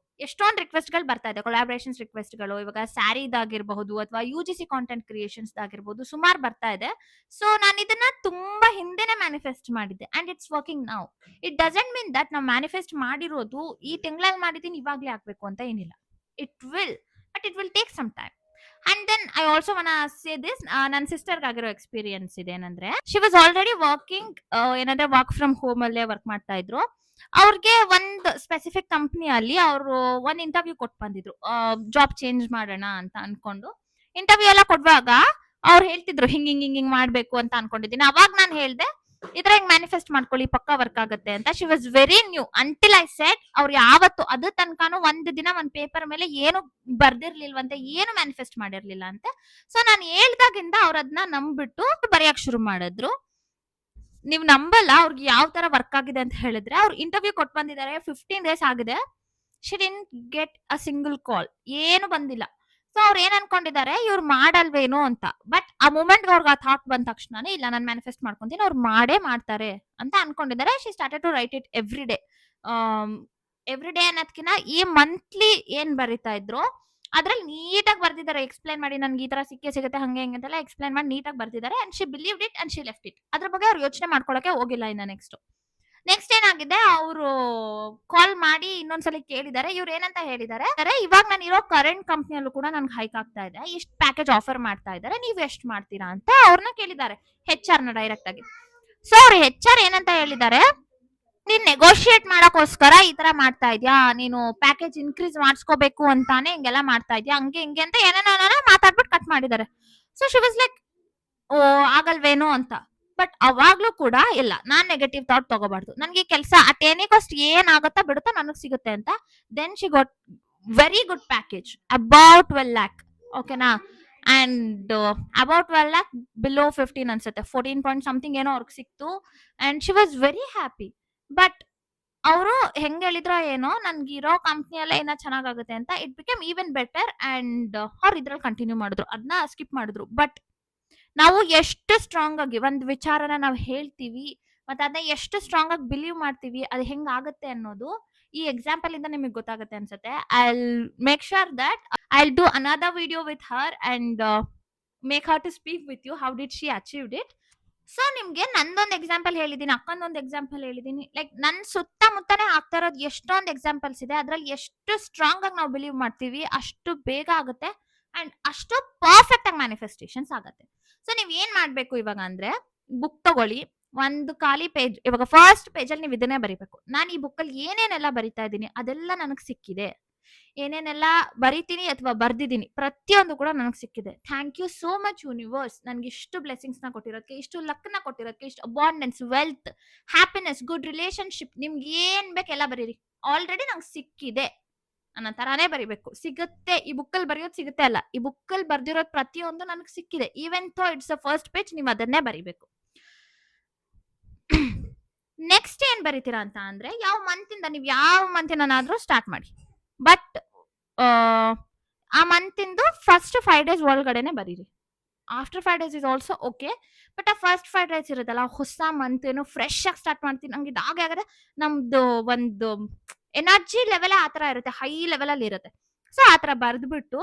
ಎಷ್ಟೊಂದು ರಿಕ್ವೆಸ್ಟ್ ಗಳು ಬರ್ತಾ ಇದೆ, ಕೊಲಾಬ್ರೇಷನ್ಸ್ ರಿಕ್ವೆಸ್ಟ್ ಗಳು. ಇವಾಗ ಸ್ಯಾರಿದಾಗಿರಬಹುದು ಅಥವಾ UGC ಕಾಂಟೆಂಟ್ ಕ್ರಿಯೇಷನ್ಸ್ ಆಗಿರ್ಬಹುದು, ಸುಮಾರು ಬರ್ತಾ ಇದೆ. ಸೊ ನಾನು ಇದನ್ನ ತುಂಬಾ ಹಿಂದೆನೆ ಮ್ಯಾನಿಫೆಸ್ಟ್ ಮಾಡಿದ್ದೆ, and it's working now. It doesn't mean that ನಾವು ಮ್ಯಾನಿಫೆಸ್ಟ್ ಮಾಡಿರೋದು ಈ ತಿಂಗಳಲ್ಲಿ ಮಾಡಿದೀನಿ ಇವಾಗ್ಲೇ ಆಗ್ಬೇಕು ಅಂತ ಏನಿಲ್ಲ. It will, but it will take some time. And then I also wanna say this, ನನ್ನ ಸಿಸ್ಟರ್ ಆಗಿರೋ ಎಕ್ಸ್ಪೀರಿಯನ್ಸ್ ಇದೆ ಏನಂದ್ರೆ, ಶಿ ವಾಸ್ ಆಲ್ರೆಡಿ ವರ್ಕಿಂಗ್, ಏನಂದ್ರೆ ವರ್ಕ್ ಫ್ರಮ್ ಹೋಮ್ ಅಲ್ಲೇ ವರ್ಕ್ ಮಾಡ್ತಾ ಇದ್ರು. ಅವ್ರಿಗೆ ಒಂದು ಸ್ಪೆಸಿಫಿಕ್ ಕಂಪ್ನಿಯಲ್ಲಿ ಅವರು ಒಂದ್ ಇಂಟರ್ವ್ಯೂ ಕೊಟ್ಟು ಬಂದಿದ್ರು, ಜಾಬ್ ಚೇಂಜ್ ಮಾಡೋಣ ಅಂತ ಅನ್ಕೊಂಡು. ಇಂಟರ್ವ್ಯೂ ಎಲ್ಲ ಕೊಡುವಾಗ ಅವ್ರು ಹೇಳ್ತಿದ್ರು ಹಿಂಗ್ ಮಾಡ್ಬೇಕು ಅಂತ ಅನ್ಕೊಂಡಿದ್ದೀನಿ. ಅವಾಗ ನಾನು ಹೇಳ್ದೆ, ಇದ್ರ ಹಿಂಗ್ ಮ್ಯಾನಿಫೆಸ್ಟ್ ಮಾಡ್ಕೊಳ್ಳಿ, ಪಕ್ಕಾ ವರ್ಕ್ ಆಗುತ್ತೆ ಅಂತ. She was very new until I said. ಅವ್ರು ಯಾವತ್ತು ಅದು ತನಕನೂ ಒಂದ್ ದಿನ ಒಂದ್ ಪೇಪರ್ ಮೇಲೆ ಏನು ಬರ್ದಿರ್ಲಿಲ್ವಂತೆ, ಏನು ಮ್ಯಾನಿಫೆಸ್ಟ್ ಮಾಡಿರ್ಲಿಲ್ಲ ಅಂತೆ. ಸೊ ನಾನು ಹೇಳ್ದಾಗಿಂದ ಅವ್ರ ಅದನ್ನ ನಂಬ್ಬಿಟ್ಟು ಬರೆಯಕ್ ಶುರು ಮಾಡಿದ್ರು. ನೀವ್ ನಂಬಲ್ಲ, ಅವ್ರಿಗೆ ಯಾವ ತರ ವರ್ಕ್ ಆಗಿದೆ ಅಂತ ಹೇಳಿದ್ರೆ, ಅವ್ರು ಇಂಟರ್ವ್ಯೂ ಕೊಟ್ಟು ಬಂದಿದ್ದಾರೆ, 15 days ಆಗಿದೆ, she didn't get a single call, ಏನು ಬಂದಿಲ್ಲ. ಸೊ ಅವ್ರು ಏನ್ ಅನ್ಕೊಂಡಿದ್ದಾರೆ, ಇವ್ರು ಮಾಡಲ್ವೇನೋ ಅಂತ. ಬಟ್ ಆ ಮೂಮೆಂಟ್ ಅವ್ರಿಗೆ ಆ ಥಾಟ್ ಬಂದ ತಕ್ಷಣ, ಇಲ್ಲ ನಾನು ಮ್ಯಾನಿಫೆಸ್ಟ್ ಮಾಡ್ಕೊಂತೀನಿ, ಅವ್ರು ಮಾಡೇ ಮಾಡ್ತಾರೆ ಅಂತ ಅನ್ಕೊಂಡಿದ್ದಾರೆ. She started to write it every day. ಅನ್ನೋದ್ಕಿನ್ನ ಈ ಮಂತ್ಲಿ ಏನ್ ಬರಿತಾ ಇದ್ರು ಅದ್ರಲ್ಲಿ ನೀಟಾಗಿ ಬರ್ದಿದ್ದಾರೆ, ಎಕ್ಸ್ಪ್ಲೈನ್ ಮಾಡಿ, ನನ್ಗೆ ಈ ತರ ಸಿಗುತ್ತೆ ಹಂಗೆ ಹಿಂಗೆ ಅಂತೆಲ್ಲ ಎಕ್ಸ್ಪ್ಲೈನ್ ಮಾಡಿ ನೀಟಾಗಿ ಬರ್ದಿದ್ದಾರೆ. And she believed it and she left it. ಅದ್ರ ಬಗ್ಗೆ ಅವ್ರು ಯೋಚನೆ ಮಾಡ್ಕೊಳಕ್ಕೆ ಹೋಗಿಲ್ಲ. ಇನ್ನ ನೆಕ್ಸ್ಟ್ ಏನಾಗಿದೆ, ಅವರು ಕಾಲ್ ಮಾಡಿ ಇನ್ನೊಂದ್ಸಲ ಕೇಳಿದ್ದಾರೆ. ಇವ್ರು ಏನಂತ ಹೇಳಿದ್ದಾರೆ, ಇವಾಗ ನಾನು ಇರೋ ಕರೆಂಟ್ ಕಂಪ್ನಿಯಲ್ಲೂ ಕೂಡ ನನ್ಗೆ ಹೈಕ್ ಆಗ್ತಾ ಇದೆ, ಇಷ್ಟು ಪ್ಯಾಕೇಜ್ ಆಫರ್ ಮಾಡ್ತಾ ಇದ್ದಾರೆ, ನೀವ್ ಎಷ್ಟು ಮಾಡ್ತೀರಾ ಅಂತ ಅವ್ರನ್ನ ಕೇಳಿದ್ದಾರೆ, HR ನ ಡೈರೆಕ್ಟ್ ಆಗಿ. ಸೊ ಅವ್ರು HR ಏನಂತ ಹೇಳಿದ್ದಾರೆ, ನೀನ್ ನೆಗೋಷಿಯೇಟ್ ಮಾಡಕ್ಕೋಸ್ಕರ ಈ ತರ ಮಾಡ್ತಾ ಇದ್ಯಾ, ನೀನು ಪ್ಯಾಕೇಜ್ ಇನ್ಕ್ರೀಸ್ ಮಾಡ್ಸ್ಕೋಬೇಕು ಅಂತಾನೆ ಹಿಂಗೆಲ್ಲ ಮಾಡ್ತಾ ಇದ್ಯಾ, ಹಂಗೆ ಹಿಂಗೆ ಅಂತ ಏನೇನೋ ಮಾತಾಡ್ಬಿಟ್ಟು ಕಟ್ ಮಾಡಿದ್ದಾರೆ. ಸೊ ಶಿ ವಾಸ್ ಲೈಕ್, ಓ ಆಗಲ್ವೇನೋ ಅಂತ. ಬಟ್ ಅವಾಗ್ಲೂ ಕೂಡ ಇಲ್ಲ, ನಾನ್ ನೆಗೆಟಿವ್ ಥಾಟ್ ತಗೋಬಾರ್ದು, ನನ್ಗೆ ಕೆಲಸ ಅಟ್ ಎನಿ ಕಾಸ್ಟ್ ಏನಾಗುತ್ತಾ ಬಿಡುತ್ತಾ ನನಗ್ ಸಿಗುತ್ತೆ ಅಂತ. Then she got very good package, about 12 lakh, ಓಕೆನಾ. ಅಂಡ್ ಅಬೌಟ್ 12 lakh, ಬಿಲೋ 15 ಅನ್ಸುತ್ತೆ, 14 ಪಾಯಿಂಟ್ ಸಮಥಿಂಗ್ ಏನೋ ಅವ್ರಿಗೆ ಸಿಕ್ತು. And she was very happy. But ಅವರು ಹೆಂಗ್ ಹೇಳಿದ್ರೋ ಏನೋ, ನನ್ಗಿರೋ ಕಂಪ್ನಿಯಲ್ಲೇ ಏನೋ ಚೆನ್ನಾಗಾಗುತ್ತೆ ಅಂತ, it become even better. And ಅವ್ರು ಇದ್ರಲ್ಲಿ ಕಂಟಿನ್ಯೂ ಮಾಡಿದ್ರು, ಅದನ್ನ ಸ್ಕಿಪ್ ಮಾಡಿದ್ರು. ಬಟ್ ನಾವು ಎಷ್ಟು ಸ್ಟ್ರಾಂಗ್ ಆಗಿ ಒಂದ್ ವಿಚಾರನ ನಾವು ಹೇಳ್ತೀವಿ, ಮತ್ತೆ ಅದನ್ನ ಎಷ್ಟು ಸ್ಟ್ರಾಂಗ್ ಆಗಿ ಬಿಲೀವ್ ಮಾಡ್ತೀವಿ, ಅದು ಹೆಂಗ್ ಆಗುತ್ತೆ ಅನ್ನೋದು ಈ ಎಕ್ಸಾಂಪಲ್ ಇಂದ ನಿಮಗೆ ಗೊತ್ತಾಗುತ್ತೆ ಅನ್ಸುತ್ತೆ. I make sure that I do another video with her and make her to speak with you, how did she achieved it. So ನಿಮ್ಗೆ ನಂದೊಂದು ಎಕ್ಸಾಂಪಲ್ ಹೇಳಿದೀನಿ, ಅಕ್ಕಂದೊಂದು ಎಕ್ಸಾಂಪಲ್ ಹೇಳಿದೀನಿ. ಲೈಕ್ ನನ್ ಸುತ್ತಮುತ್ತನೇ ಆಗ್ತಾ ಇರೋದು ಎಷ್ಟೊಂದು ಎಕ್ಸಾಂಪಲ್ಸ್ ಇದೆ. ಅದ್ರಲ್ಲಿ ಎಷ್ಟು ಸ್ಟ್ರಾಂಗ್ ಆಗಿ ನಾವು ಬಿಲೀವ್ ಮಾಡ್ತೀವಿ, ಅಷ್ಟು ಬೇಗ ಆಗುತ್ತೆ ಅಂಡ್ ಅಷ್ಟು ಪರ್ಫೆಕ್ಟ್ ಆಗಿ ಮ್ಯಾನಿಫೆಸ್ಟೇಷನ್ಸ್ ಆಗುತ್ತೆ. ಸೊ ನೀವ್ ಏನ್ ಮಾಡ್ಬೇಕು ಇವಾಗ ಅಂದ್ರೆ, ಬುಕ್ ತಗೊಳ್ಳಿ, ಒಂದು ಖಾಲಿ ಪೇಜ್. ಇವಾಗ ಫಸ್ಟ್ ಪೇಜ್ ಅಲ್ಲಿ ನೀವು ಇದನ್ನೇ ಬರೀಬೇಕು, ನಾನು ಈ ಬುಕ್ ಅಲ್ಲಿ ಏನೇನೆಲ್ಲ ಬರಿತಾ ಇದ್ದೀನಿ ಅದೆಲ್ಲ ನನಗ್ ಸಿಕ್ಕಿದೆ, ಏನೇನೆಲ್ಲ ಬರಿತೀನಿ ಅಥವಾ ಬರ್ದಿದ್ದೀನಿ ಪ್ರತಿಯೊಂದು ಕೂಡ ನನಗೆ ಸಿಕ್ಕಿದೆ. Thank you so much universe, ನನ್ಗೆ ಇಷ್ಟು ಬ್ಲೆಸಿಂಗ್ಸ್ ನ ಕೊಟ್ಟಿರೋದಕ್ಕೆ, ಇಷ್ಟು ಲಕ್ ನ ಕೊಟ್ಟಿರೋದಕ್ಕೆ, ಇಷ್ಟು ಅಬಾಂಡೆನ್ಸ್, ವೆಲ್ತ್, ಹ್ಯಾಪಿನೆಸ್, ಗುಡ್ ರಿಲೇಶನ್ಶಿಪ್, ನಿಮ್ಗೆ ಏನ್ ಬೇಕೆಲ್ಲ ಬರೀರಿ, ಆಲ್ರೆಡಿ ನಂಗೆ ಸಿಕ್ಕಿದೆ ಅನ್ನೋ ತರಾನೇ ಬರಿಬೇಕು. ಸಿಗುತ್ತೆ, ಈ ಬುಕ್ಕಲ್ಲಿ ಬರೆಯೋದು ಸಿಗುತ್ತೆ ಅಲ್ಲ, ಈ ಬುಕ್ಕಲ್ಲಿ ಬರ್ದಿರೋದು ಪ್ರತಿಯೊಂದು ನನಗೆ ಸಿಕ್ಕಿದೆ. ಈವನ್ ಥೋ ಇಟ್ಸ್ ಅ ಫಸ್ಟ್ ಪೇಜ್, ನೀವು ಅದನ್ನೇ ಬರಿಬೇಕು. ನೆಕ್ಸ್ಟ್ ಏನ್ ಬರಿತೀರಾ ಅಂತ ಅಂದ್ರೆ, ಯಾವ ಮಂತಿಂದ, ನೀವು ಯಾವ ಮಂತಿನಾದ್ರೂ ಸ್ಟಾರ್ಟ್ ಮಾಡಿ. ಬಟ್ ಆ ಮಂತಿಂದು ಫಸ್ಟ್ 5 days ಒಳಗಡೆನೆ ಬರೀರಿ. After 5 days is also okay. But ಆ ಫಸ್ಟ್ 5 ಡೇಸ್ ಇರುತ್ತಲ್ಲ, ಹೊಸ ಮಂತ್ ಏನೋ ಫ್ರೆಶ್ ಆಗಿ ಸ್ಟಾರ್ಟ್ ಮಾಡ್ತೀನಿ, ನಂಗೆ ಇದಾಗೆ ಆಗದೆ, ನಮ್ದು ಒಂದು ಎನರ್ಜಿ ಲೆವೆಲ್ ಆ ತರ ಇರುತ್ತೆ, ಹೈ ಲೆವೆಲ್ ಅಲ್ಲಿ ಇರುತ್ತೆ. ಸೊ ಆ ತರ ಬರ್ದ್ಬಿಟ್ಟು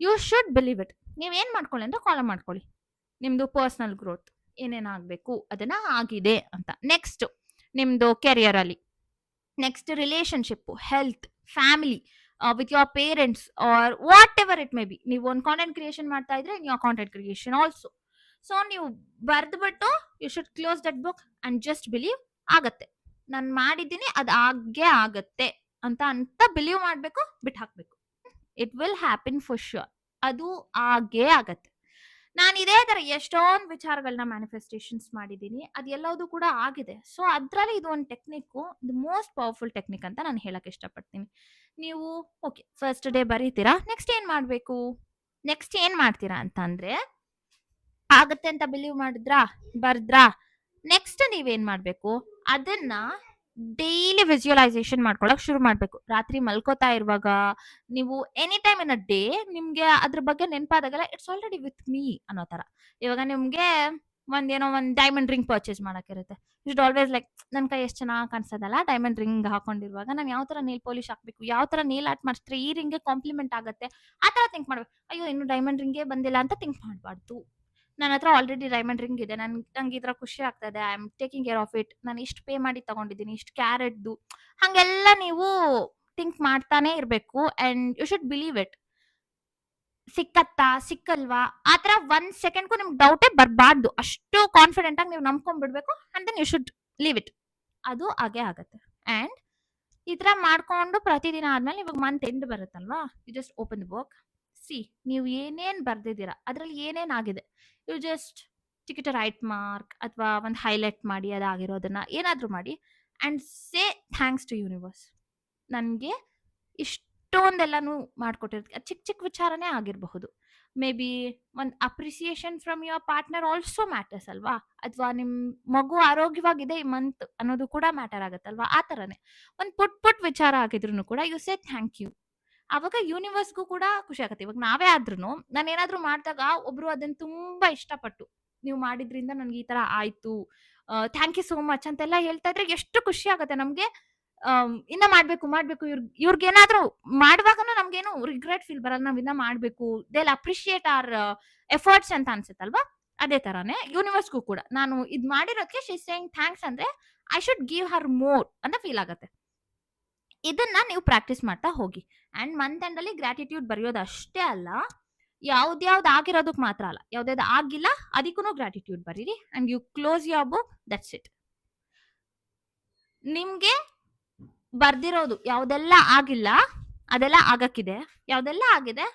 ಯು ಶುಡ್ ಬಿಲೀವ್ ಇಟ್. ನೀವೇನ್ ಮಾಡ್ಕೊಳ್ಳಿ ಅಂದ್ರೆ ಕಾಲಮ್ ಮಾಡ್ಕೊಳ್ಳಿ, ನಿಮ್ದು ಪರ್ಸನಲ್ ಗ್ರೋತ್ ಏನೇನ್ ಆಗ್ಬೇಕು ಅದನ್ನ ಆಗಿದೆ ಅಂತ. ನೆಕ್ಸ್ಟ್ ನಿಮ್ದು ಕೆರಿಯರ್ ಅಲ್ಲಿ, next relationship, health, family, with your parents or whatever it may be. ನೀವು ಒಂದು ಕಾಂಟೆಂಟ್ ಕ್ರಿಯೇಷನ್ ಮಾಡ್ತಾ ಇದ್ರೆ in your content creation also. So ನೀವು ಬರ್ದ್ಬಿಟ್ಟು you should close that book and just believe ಆಗತ್ತೆ, ನಾನು ಮಾಡಿದ್ದೀನಿ ಅದು ಆಗೇ ಆಗತ್ತೆ ಅಂತ ಬಿಲೀವ್ ಮಾಡ್ಬೇಕು, ಬಿಟ್ಟು ಹಾಕ್ಬೇಕು. It will happen for sure, ಅದು ಆಗೇ ಆಗತ್ತೆ. ನಾನು ಇದೇ ತರ ಎಷ್ಟೊಂದು ವಿಚಾರಗಳನ್ನ ಮ್ಯಾನಿಫೆಸ್ಟೇಷನ್ಸ್ ಮಾಡಿದ್ದೀನಿ, ಅದು ಎಲ್ಲದೂ ಕೂಡ ಆಗಿದೆ. ಸೊ ಅದ್ರಲ್ಲಿ ಇದು ಒಂದು technique, the most powerful technique ಅಂತ ನಾನು ಹೇಳಕ್ ಇಷ್ಟಪಡ್ತೀನಿ. ನೀವು ಓಕೆ ಫಸ್ಟ್ ಡೇ ಬರೀತೀರಾ, ನೆಕ್ಸ್ಟ್ ಏನ್ ಮಾಡ್ಬೇಕು, ನೆಕ್ಸ್ಟ್ ಏನ್ ಮಾಡ್ತೀರಾ ಅಂತ ಅಂದ್ರೆ, ಆಗತ್ತೆ ಅಂತ ಬಿಲೀವ್ ಮಾಡಿದ್ರಾ, ಬರ್ದ್ರಾ, ನೆಕ್ಸ್ಟ್ ನೀವೇನ್ ಮಾಡ್ಬೇಕು, ಅದನ್ನ ಡೈಲಿ ವಿಜುವಲೈಸೇಷನ್ ಮಾಡ್ಕೊಳಕ್ ಶುರು ಮಾಡ್ಬೇಕು. ರಾತ್ರಿ ಮಲ್ಕೋತಾ ಇರುವಾಗ ನೀವು any time in a day ನಿಮ್ಗೆ ಅದ್ರ ಬಗ್ಗೆ ನೆನಪಾದಾಗೆಲ್ಲ ಇಟ್ಸ್ ಆಲ್ರೆಡಿ ವಿತ್ ಮೀ ಅನ್ನೋ ತರ. ಇವಾಗ ನಿಮ್ಗೆ ಒಂದೇನೋ ಒಂದ್ ಡೈಮಂಡ್ ರಿಂಗ್ ಪರ್ಚೇಸ್ ಮಾಡಕ್ಕಿರುತ್ತೆ, ಇಟ್ ಆಲ್ವೇಸ್ ಲೈಕ್ ನನ್ ಕೈ ಎಷ್ಟು ಚೆನ್ನಾಗಿ ಕಾಣಿಸ್ತದಲ್ಲ ಡೈಮಂಡ್ ರಿಂಗ್ ಹಾಕೊಂಡಿರುವಾಗ, ನಾನು ಯಾವ ತರ ನೇಲ್ ಪಾಲಿಶ್ ಹಾಕ್ಬೇಕು, ಯಾವ ತರ ನೇಲ್ ಆರ್ಟ್ ಮಾಡಿಸಿದ್ರೆ ಈ ರಿಂಗ್ಗೆ ಕಾಂಪ್ಲಿಮೆಂಟ್ ಆಗುತ್ತೆ, ಆ ತರ ಥಿಂಕ್ ಮಾಡ್ಬೇಕು. ಅಯ್ಯೋ ಇನ್ನು ಡೈಮಂಡ್ ರಿಂಗೇ ಬಂದಿಲ್ಲ ಅಂತ ಥಿಂಕ್ ಮಾಡಬಾರ್ದು. ನನ್ನ ಹತ್ರ ಆಲ್ರೆಡಿ ಡೈಮಂಡ್ ರಿಂಗ್ ಇದೆ, ನಂಗೆ ಈ ತರ ಖುಷಿ ಆಗ್ತಾ ಇದೆ, I am taking care of it, ನಾನು ಇಷ್ಟು ಪೇ ಮಾಡಿ ತಗೊಂಡಿದ್ದೀನಿ, ಇಷ್ಟು ಕ್ಯಾರೆಟ್ದು, ಹಂಗೆಲ್ಲ ನೀವು ಥಿಂಕ್ ಮಾಡ್ತಾನೆ ಇರಬೇಕು. And you should believe it. ಸಿಕ್ಕತ್ತಾ ಸಿಕ್ಕಲ್ವಾ ಆ ತರ 1 ಸೆಕೆಂಡ್ಗೂ ನಿಮ್ಗೆ ಡೌಟೇ ಬರಬಾರ್ದು, ಅಷ್ಟು ಕಾನ್ಫಿಡೆಂಟ್ ಆಗಿ ನೀವು ನಂಬ್ಕೊಂಡ್ಬಿಡ್ಬೇಕು. And then you should leave it, ಅದು ಹಾಗೆ ಆಗತ್ತೆ. ಅಂಡ್ ಈ ತರ ಮಾಡ್ಕೊಂಡು ಪ್ರತಿದಿನ ಆದ್ಮೇಲೆ ಇವಾಗ ಮಂತ್ ಎಂಡ್ ಬರುತ್ತಲ್ವಾ, you just open the book, see ನೀವು ಏನೇನ್ ಬರ್ದಿದ್ದೀರಾ, ಅದ್ರಲ್ಲಿ ಏನೇನ್ ಆಗಿದೆ, you just tick it right mark ಅಥವಾ ಒಂದು ಹೈಲೈಟ್ ಮಾಡಿ ಅದಾಗಿರೋದನ್ನ ಏನಾದ್ರೂ ಮಾಡಿ, and say thanks to universe. ನನಗೆ ಇಷ್ಟೊಂದೆಲ್ಲಾನು ಮಾಡ್ಕೊಟ್ಟಿರೋದಕ್ಕೆ, ಚಿಕ್ಕ ಚಿಕ್ಕ ವಿಚಾರನೇ ಆಗಿರಬಹುದು. ಮೇ ಬಿ ಒಂದು appreciation from your partner also matters ಅಲ್ವಾ, ಅಥವಾ ನಿಮ್ ಮಗು ಆರೋಗ್ಯವಾಗಿದೆ ಈ ಮಂತ್ ಅನ್ನೋದು ಕೂಡ ಮ್ಯಾಟರ್ ಆಗತ್ತಲ್ವಾ. ಆ ತರನೇ ಒಂದು ಪುಟ್ ವಿಚಾರ ಆಗಿದ್ರು ಕೂಡ ಯು ಸೇ ಥ್ಯಾಂಕ್ ಯು, ಅವಾಗ ಯೂನಿವರ್ಸ್ಗೂ ಕೂಡ ಖುಷಿ ಆಗತ್ತೆ. ಇವಾಗ ನಾವೇ ಆದ್ರೂ ನಾನು ಏನಾದ್ರೂ ಮಾಡಿದಾಗ ಒಬ್ರು ಅದನ್ನ ತುಂಬಾ ಇಷ್ಟಪಟ್ಟು, ನೀವು ಮಾಡಿದ್ರಿಂದ ನನ್ಗೆ ಈ ತರ ಆಯ್ತು, ಥ್ಯಾಂಕ್ ಯು ಸೋ ಮಚ್ ಅಂತೆಲ್ಲ ಹೇಳ್ತಾ ಇದ್ರೆ ಎಷ್ಟು ಖುಷಿ ಆಗತ್ತೆ ನಮ್ಗೆ. ಇನ್ನ ಮಾಡ್ಬೇಕು ಮಾಡ್ಬೇಕು, ಇವ್ರಿಗೇನಾದ್ರೂ ಮಾಡುವಾಗನು ನಮ್ಗೇನು ರಿಗ್ರೆಟ್ ಫೀಲ್ ಬರಲ್ಲ, ನಾವ್ ಇನ್ನ ಮಾಡ್ಬೇಕು, ದೇ ಅಪ್ರಿಶಿಯೇಟ್ ಆರ್ ಎಫರ್ಟ್ಸ್ ಅಂತ ಅನ್ಸುತ್ತಲ್ವಾ. ಅದೇ ತರಾನೇ ಯೂನಿವರ್ಸ್ಗೂ ಕೂಡ ನಾನು ಇದ್ ಮಾಡಿರೋದಕ್ಕೆ ಶಿ ಸೇಯಿಂಗ್ ಥ್ಯಾಂಕ್ಸ್ ಅಂದ್ರೆ I should give her more ಅಂತ ಫೀಲ್ ಆಗತ್ತೆ. ಇದನ್ನ ನೀವು ಪ್ರಾಕ್ಟೀಸ್ ಮಾಡ್ತಾ ಹೋಗಿ. ಅಂಡ್ ಮಂತ್ ಎಂಡ್ ಅಲ್ಲಿ ಗ್ರಾಟಿಟ್ಯೂಡ್ ಬರೆಯೋದು ಅಷ್ಟೇ ಅಲ್ಲ, ಯಾವ್ದ್ಯಾವ್ದು ಆಗಿರೋದಕ್ ಮಾತ್ರ ಅಲ್ಲ, ಯಾವ್ದಾವ್ದು ಆಗಿಲ್ಲ ಅದಕ್ಕೂ ಗ್ರಾಟಿಟ್ಯೂಡ್ ಬರೀರಿ. And you close your book, that's it. ನಿಮ್ಗೆ ಬರ್ದಿರೋದು ಯಾವ್ದೆಲ್ಲ ಆಗಿಲ್ಲ ಅದೆಲ್ಲ ಆಗಕ್ಕಿದೆ, ಯಾವ್ದೆಲ್ಲ ಆಗಿದೆ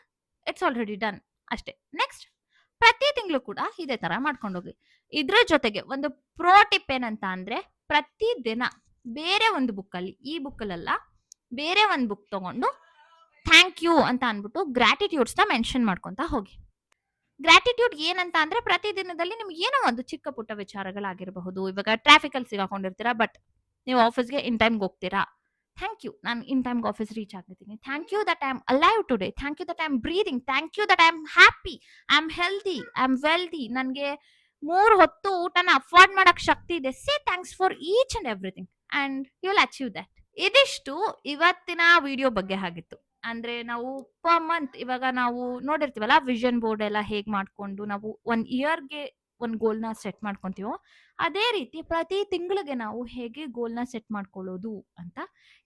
ಇಟ್ಸ್ ಆಲ್ರೆಡಿ ಡನ್ ಅಷ್ಟೇ. ನೆಕ್ಸ್ಟ್ ಪ್ರತಿ ತಿಂಗಳು ಕೂಡ ಇದೇ ತರ ಮಾಡ್ಕೊಂಡೋಗಿ. ಇದ್ರ ಜೊತೆಗೆ ಒಂದು ಪ್ರೋ ಟಿಪ್ ಏನಂತ ಅಂದ್ರೆ, ಪ್ರತಿ ದಿನ ಬೇರೆ ಒಂದು ಬುಕ್ಕಲ್ಲಿ, ಈ ಬುಕ್ಕಲ್ಲ ಬೇರೆ ಒಂದು ಬುಕ್ ತಗೊಂಡು ಥ್ಯಾಂಕ್ ಯು ಅಂತ ಅನ್ಬಿಟ್ಟು ಗ್ರಾಟಿಟ್ಯೂಡ್ಸ್ ನ ಮೆನ್ಷನ್ ಮಾಡ್ಕೊಂತ ಹೋಗಿ. ಗ್ರಾಟಿಟ್ಯೂಡ್ ಏನಂತ ಅಂದ್ರೆ, ಪ್ರತಿ ದಿನದಲ್ಲಿ ನಿಮ್ಗೆ ಏನೋ ಒಂದು ಚಿಕ್ಕ ಪುಟ್ಟ ವಿಚಾರಗಳಾಗಿರಬಹುದು. ಇವಾಗ ಟ್ರಾಫಿಕ್ ಅಲ್ಲಿ ಸಿಗಾಕೊಂಡಿರ್ತೀರಾ, ಬಟ್ ನೀವು ಆಫೀಸ್ಗೆ ಇನ್ ಟೈಮ್ಗೆ ಹೋಗ್ತೀರಾ, ಥ್ಯಾಂಕ್ ಯು ನಾನು ಇನ್ ಟೈಮ್ಗೆ ಆಫೀಸ್ ರೀಚ್ ಆಗಿದ್ದೀನಿ, thank you that I am alive today, thank you that I am breathing, thank you that I am happy, I am healthy, I am wealthy, ನನಗೆ 3 ಹೊತ್ತು ಊಟನ ಅಫೋರ್ಡ್ ಮಾಡಕ್ ಶಕ್ತಿ ಇದೆ. Say thanks for each and everything and you will achieve that. ಇದಿಷ್ಟು ಇವತ್ತಿನ video ಬಗ್ಗೆ ಆಗಿತ್ತು. ಅಂದ್ರೆ ನಾವು ಪರ್ ಮಂತ್ ಇವಾಗ ನಾವು ನೋಡಿರ್ತೀವಲ್ಲ, ವಿಷನ್ ಬೋರ್ಡ್ ಎಲ್ಲ ಹೇಗ್ ಮಾಡ್ಕೊಂಡು ನಾವು 1 ಇಯರ್ಗೆ ಒಂದು ಗೋಲ್ನ ಸೆಟ್ ಮಾಡ್ಕೊಂತೀವೋ, ಅದೇ ರೀತಿ ಪ್ರತಿ ತಿಂಗಳಿಗೆ ನಾವು ಹೇಗೆ ಗೋಲ್ನ ಸೆಟ್ ಮಾಡ್ಕೊಳ್ಳೋದು ಅಂತ.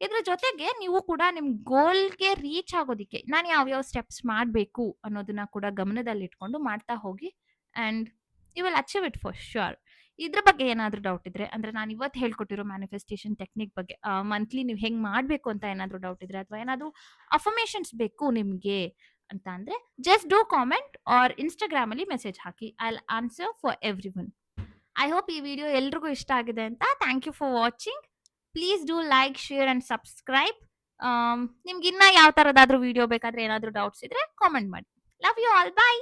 ಇದ್ರ ಜೊತೆಗೆ ನೀವು ಕೂಡ ನಿಮ್ ಗೋಲ್ಗೆ ರೀಚ್ ಆಗೋದಿಕ್ಕೆ ನಾನು ಯಾವ್ಯಾವ ಸ್ಟೆಪ್ಸ್ ಮಾಡಬೇಕು ಅನ್ನೋದನ್ನ ಕೂಡ ಗಮನದಲ್ಲಿ ಇಟ್ಕೊಂಡು ಮಾಡ್ತಾ ಹೋಗಿ. And you will achieve it for sure. ಇದ್ರ ಬಗ್ಗೆ ಏನಾದ್ರೂ ಡೌಟ್ ಇದ್ರೆ, ಅಂದ್ರೆ ನಾನು ಇವತ್ತು ಹೇಳ್ಕೊಟ್ಟಿರೋ ಮ್ಯಾನಿಫೆಸ್ಟೇಷನ್ ಟೆಕ್ನಿಕ್ ಬಗ್ಗೆ ಮಂತ್ಲಿ ನೀವು ಹೆಂಗ್ ಮಾಡ್ಬೇಕು ಅಂತ ಏನಾದ್ರೂ ಡೌಟ್ ಇದ್ರೆ, ಅಥವಾ ಏನಾದ್ರೂ ಅಫರ್ಮೇಷನ್ಸ್ ಬೇಕು ನಿಮ್ಗೆ ಅಂತ ಅಂದ್ರೆ, just do comment or Instagram ಅಲ್ಲಿ ಮೆಸೇಜ್ ಹಾಕಿ, I will answer for every one. I hope ಈ ವಿಡಿಯೋ ಎಲ್ರಿಗೂ ಇಷ್ಟ ಆಗಿದೆ ಅಂತ. Thank you for watching. Please do like, share and subscribe. ನಿಮ್ಗೆ ಇನ್ನ ಯಾವ ತರದಾದ್ರೂ ವಿಡಿಯೋ ಬೇಕಾದ್ರೆ, ಏನಾದ್ರೂ ಡೌಟ್ಸ್ ಇದ್ರೆ ಕಾಮೆಂಟ್ ಮಾಡಿ. Love you all, bye.